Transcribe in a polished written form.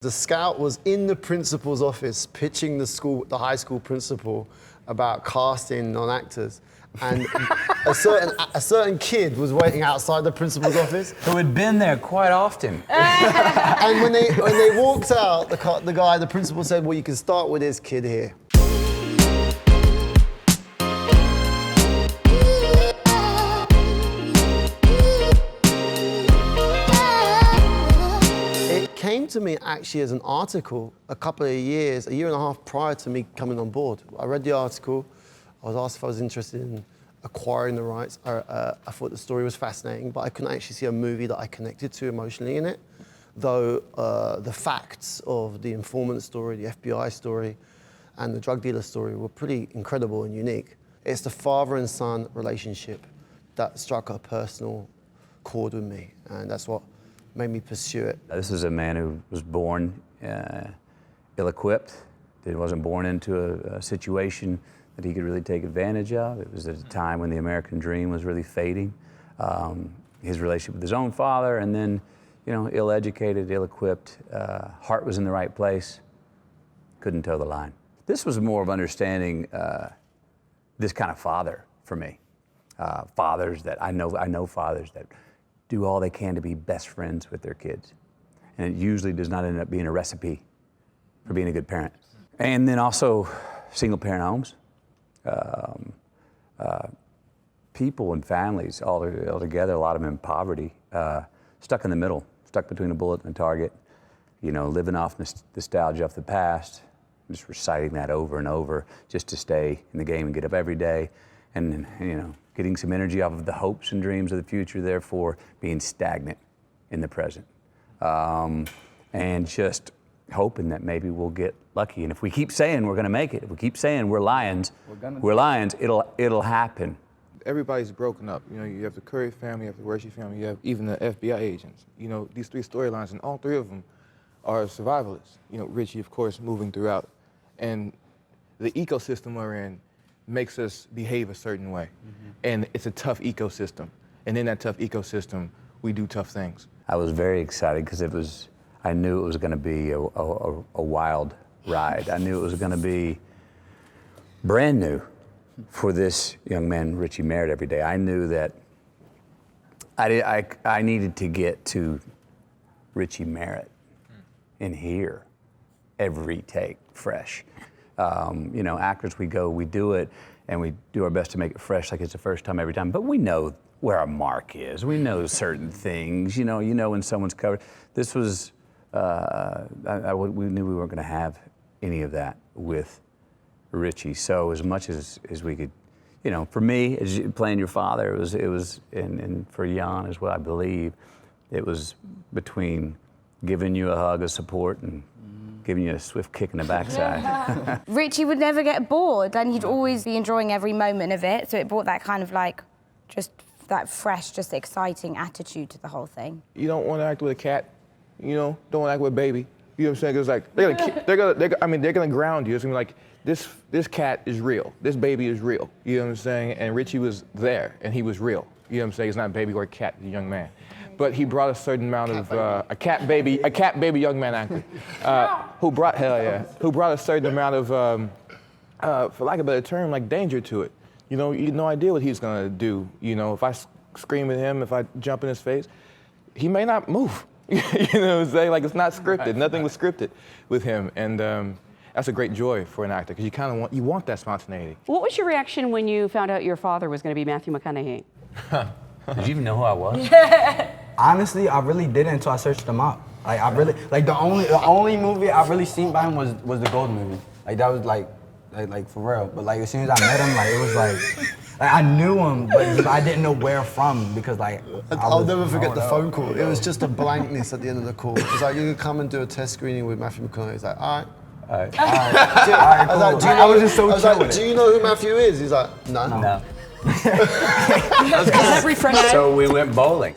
The scout was in the principal's office pitching the high school principal about casting non-actors. And a certain kid was waiting outside the principal's office. Who had been there quite often. And when they walked out, the principal said, well, you can start with this kid here. It came to me actually as an article a year and a half prior to me coming on board. I read the article. I was asked if I was interested in acquiring the rights. I thought the story was fascinating, but I couldn't actually see a movie that I connected to emotionally in it. Though the facts of the informant story, the FBI story, and the drug dealer story were pretty incredible and unique. It's the father and son relationship that struck a personal chord with me, and that's what made me pursue it. This is a man who was born ill-equipped. He wasn't born into a situation that he could really take advantage of. It was at a time when the American dream was really fading. His relationship with his own father, and then, you know, ill-educated, ill-equipped, heart was in the right place, couldn't toe the line. This was more of understanding this kind of father for me. Fathers that I know fathers that do all they can to be best friends with their kids. And it usually does not end up being a recipe for being a good parent. And then also single parent homes. People and families all together, a lot of them in poverty, stuck in the middle, stuck between a bullet and a target, you know, living off nostalgia of the past, just reciting that over and over just to stay in the game and get up every day, and, you know, getting some energy off of the hopes and dreams of the future, therefore being stagnant in the present. And just hoping that maybe we'll get lucky. And if we keep saying we're gonna make it, if we keep saying we're lions, it'll happen. Everybody's broken up. You know, you have the Curry family, you have the Hershey family, you have even the FBI agents. You know, these three storylines, and all three of them are survivalists. You know, Richie, of course, moving throughout. And the ecosystem we're in makes us behave a certain way. Mm-hmm. And it's a tough ecosystem. And in that tough ecosystem, we do tough things. I was very excited because I knew it was going to be a wild ride. I knew it was going to be brand new for this young man, Richie Merritt, every day. I knew that I needed to get to Richie Merritt in here every take fresh. You know, actors, we do it, and we do our best to make it fresh like it's the first time every time, but we know where our mark is. We know certain things, you know when someone's covered. This was, we knew we weren't gonna have any of that with Richie. So as much as we could, you know, for me, as playing your father, it was, and for Jan as well, I believe, it was between giving you a hug of support and giving you a swift kick in the backside. Richie would never get bored, and he'd always be enjoying every moment of it, so it brought that kind of like, just that fresh, just exciting attitude to the whole thing. You don't want to act with a cat, you know, don't want to act with a baby. You know what I'm saying? It's like, they're gonna ground you. It's gonna be like, this cat is real, this baby is real. You know what I'm saying? And Richie was there, and he was real. You know what I'm saying? He's not a baby or a cat, he's a young man. But he brought a certain amount of, a cat baby young man actor, who brought a certain amount of, for lack of a better term, like danger to it. You know, you had no idea what he's gonna do. You know, if I scream at him, if I jump in his face, he may not move. You know what I'm saying? Like, it's not scripted. Nothing was scripted with him. And that's a great joy for an actor, because you kind of want that spontaneity. What was your reaction when you found out your father was gonna be Matthew McConaughey? Did you even know who I was? Honestly, I really didn't until I searched him up. Like, I really, like, the only movie I really seen by him was the Gold movie. Like, that was like for real. But like, as soon as I met him, like, it was like I knew him, but I didn't know where from, because like, I'll never forget the phone call. It was just a blankness at the end of the call. It was like, you can come and do a test screening with Matthew McConaughey. He's like, all right. All right, I was just so chill with it. Do you know who Matthew is? He's like, no. So we went bowling.